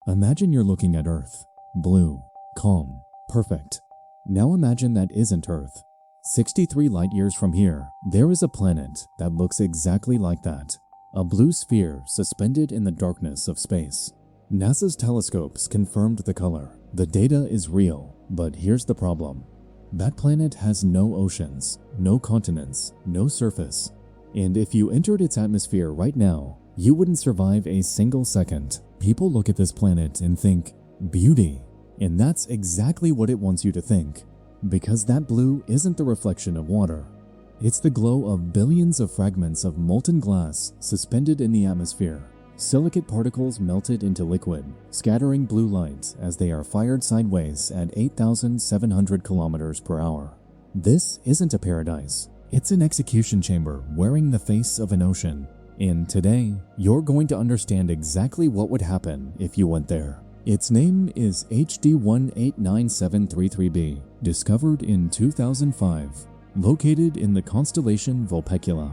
Imagine you're looking at Earth. Blue, calm, perfect. Now imagine that isn't Earth. 63 light years from here, there is a planet that looks exactly like that. A blue sphere suspended in the darkness of space. NASA's telescopes confirmed the color. The data is real, but here's the problem. That planet has no oceans, no continents, no surface. And if you entered its atmosphere right now, you wouldn't survive a single second. People look at this planet and think, beauty. And that's exactly what it wants you to think. Because that blue isn't the reflection of water. It's the glow of billions of fragments of molten glass suspended in the atmosphere. Silicate particles melted into liquid, scattering blue light as they are fired sideways at 8,700 kilometers per hour. This isn't a paradise. It's an execution chamber wearing the face of an ocean. And today, you're going to understand exactly what would happen if you went there. Its name is HD 189733b, discovered in 2005, located in the constellation Vulpecula,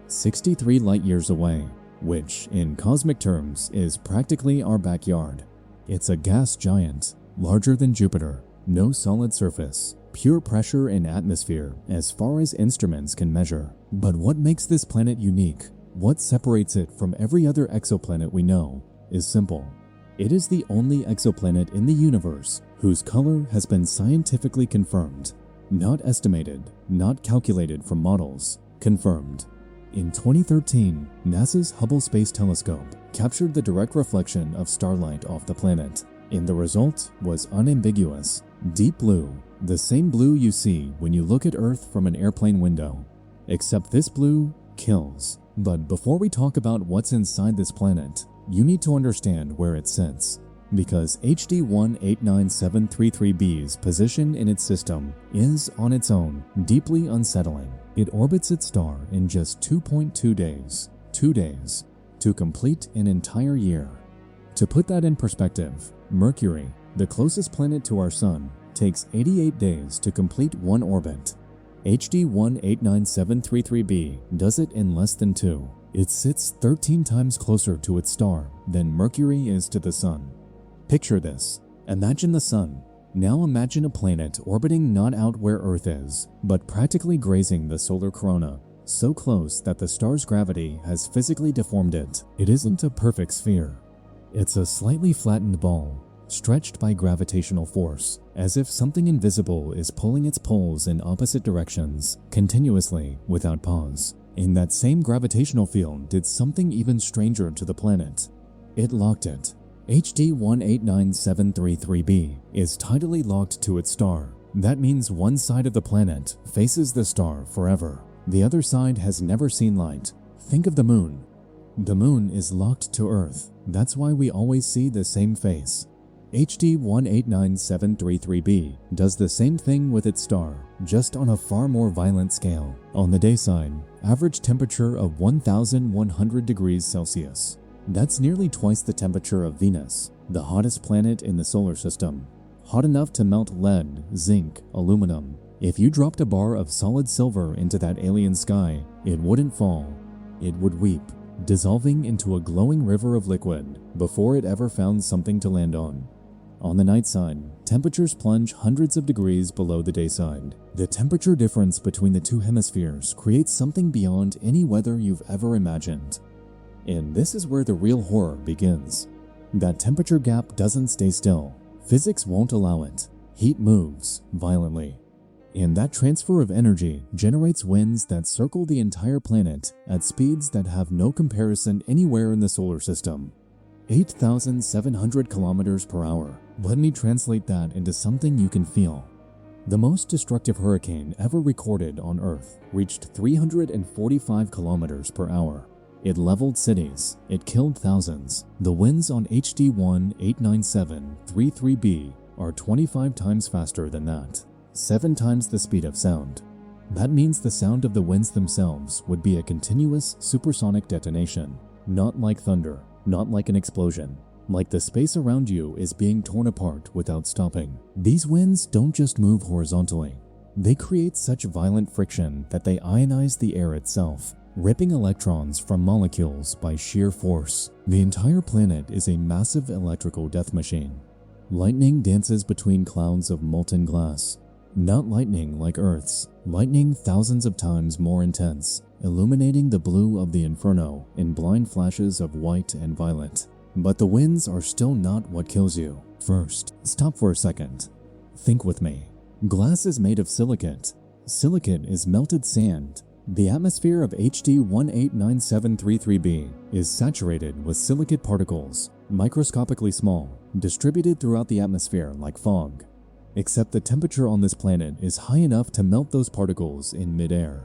63 light-years away, which, in cosmic terms, is practically our backyard. It's a gas giant, larger than Jupiter, no solid surface, pure pressure and atmosphere as far as instruments can measure. But what makes this planet unique, what separates it from every other exoplanet we know, is simple. It is the only exoplanet in the universe whose color has been scientifically confirmed. Not estimated, not calculated from models, confirmed. In 2013, NASA's Hubble Space Telescope captured the direct reflection of starlight off the planet, and the result was unambiguous. Deep blue, the same blue you see when you look at Earth from an airplane window. Except this blue kills. But before we talk about what's inside this planet, you need to understand where it sits, because HD 189733b's position in its system is, on its own, deeply unsettling. It orbits its star in just 2.2 days, 2 days, to complete an entire year. To put that in perspective, Mercury, the closest planet to our Sun, takes 88 days to complete one orbit. HD 189733b does it in less than 2. It sits 13 times closer to its star than Mercury is to the Sun. Picture this. Imagine the Sun. Now imagine a planet orbiting not out where Earth is, but practically grazing the solar corona, so close that the star's gravity has physically deformed it. It isn't a perfect sphere. It's a slightly flattened ball, stretched by gravitational force, as if something invisible is pulling its poles in opposite directions, continuously, without pause. And that same gravitational field did something even stranger to the planet. It locked it. HD 189733b is tidally locked to its star. That means one side of the planet faces the star forever. The other side has never seen light. Think of the moon. The moon is locked to Earth. That's why we always see the same face. HD 189733b does the same thing with its star, just on a far more violent scale. On the day side, average temperature of 1,100 degrees Celsius. That's nearly twice the temperature of Venus, the hottest planet in the solar system. Hot enough to melt lead, zinc, aluminum. If you dropped a bar of solid silver into that alien sky, it wouldn't fall. It would weep, dissolving into a glowing river of liquid before it ever found something to land on. On the night side, temperatures plunge hundreds of degrees below the day side. The temperature difference between the two hemispheres creates something beyond any weather you've ever imagined. And this is where the real horror begins. That temperature gap doesn't stay still. Physics won't allow it. Heat moves violently. And that transfer of energy generates winds that circle the entire planet at speeds that have no comparison anywhere in the solar system. 8,700 kilometers per hour. Let me translate that into something you can feel. The most destructive hurricane ever recorded on Earth reached 345 kilometers per hour. It leveled cities. It killed thousands. The winds on HD 189733b are 25 times faster than that, 7 times the speed of sound. That means the sound of the winds themselves would be a continuous supersonic detonation, not like thunder, not like an explosion. Like the space around you is being torn apart without stopping. These winds don't just move horizontally. They create such violent friction that they ionize the air itself. ripping electrons from molecules by sheer force. The entire planet is a massive electrical death machine. Lightning dances between clouds of molten glass. Not lightning like Earth's, lightning thousands of times more intense, illuminating the blue of the inferno in blind flashes of white and violet. But the winds are still not what kills you. First, stop for a second. Think with me. Glass is made of silicate. Silicate is melted sand. The atmosphere of HD 189733b is saturated with silicate particles, microscopically small, distributed throughout the atmosphere like fog. Except the temperature on this planet is high enough to melt those particles in midair.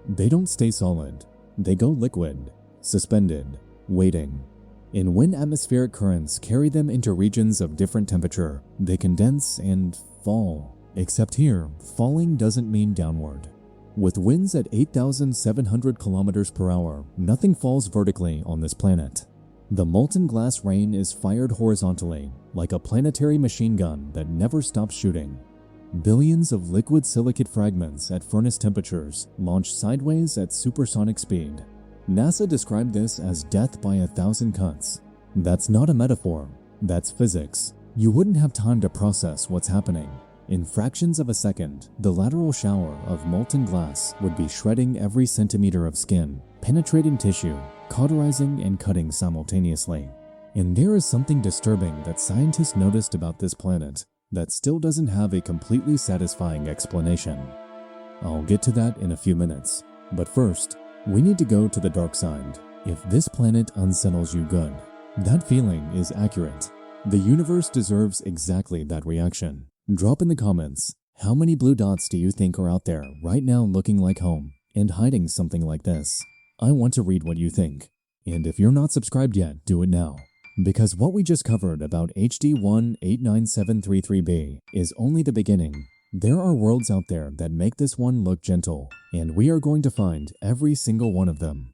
They don't stay solid. They go liquid, suspended, waiting. And when atmospheric currents carry them into regions of different temperature, they condense and fall. Except here, falling doesn't mean downward. With winds at 8,700 kilometers per hour, nothing falls vertically on this planet. The molten glass rain is fired horizontally, like a planetary machine gun that never stops shooting. Billions of liquid silicate fragments at furnace temperatures launch sideways at supersonic speed. NASA described this as death by 1,000 cuts. That's not a metaphor, that's physics. You wouldn't have time to process what's happening. In fractions of a second, the lateral shower of molten glass would be shredding every centimeter of skin, penetrating tissue, cauterizing and cutting simultaneously. And there is something disturbing that scientists noticed about this planet that still doesn't have a completely satisfying explanation. I'll get to that in a few minutes. But first, we need to go to the dark side. If this planet unsettles you good, that feeling is accurate. The universe deserves exactly that reaction. Drop in the comments, how many blue dots do you think are out there right now looking like home and hiding something like this? I want to read what you think. And if you're not subscribed yet, do it now. Because what we just covered about HD 189733b is only the beginning. There are worlds out there that make this one look gentle, and we are going to find every single one of them.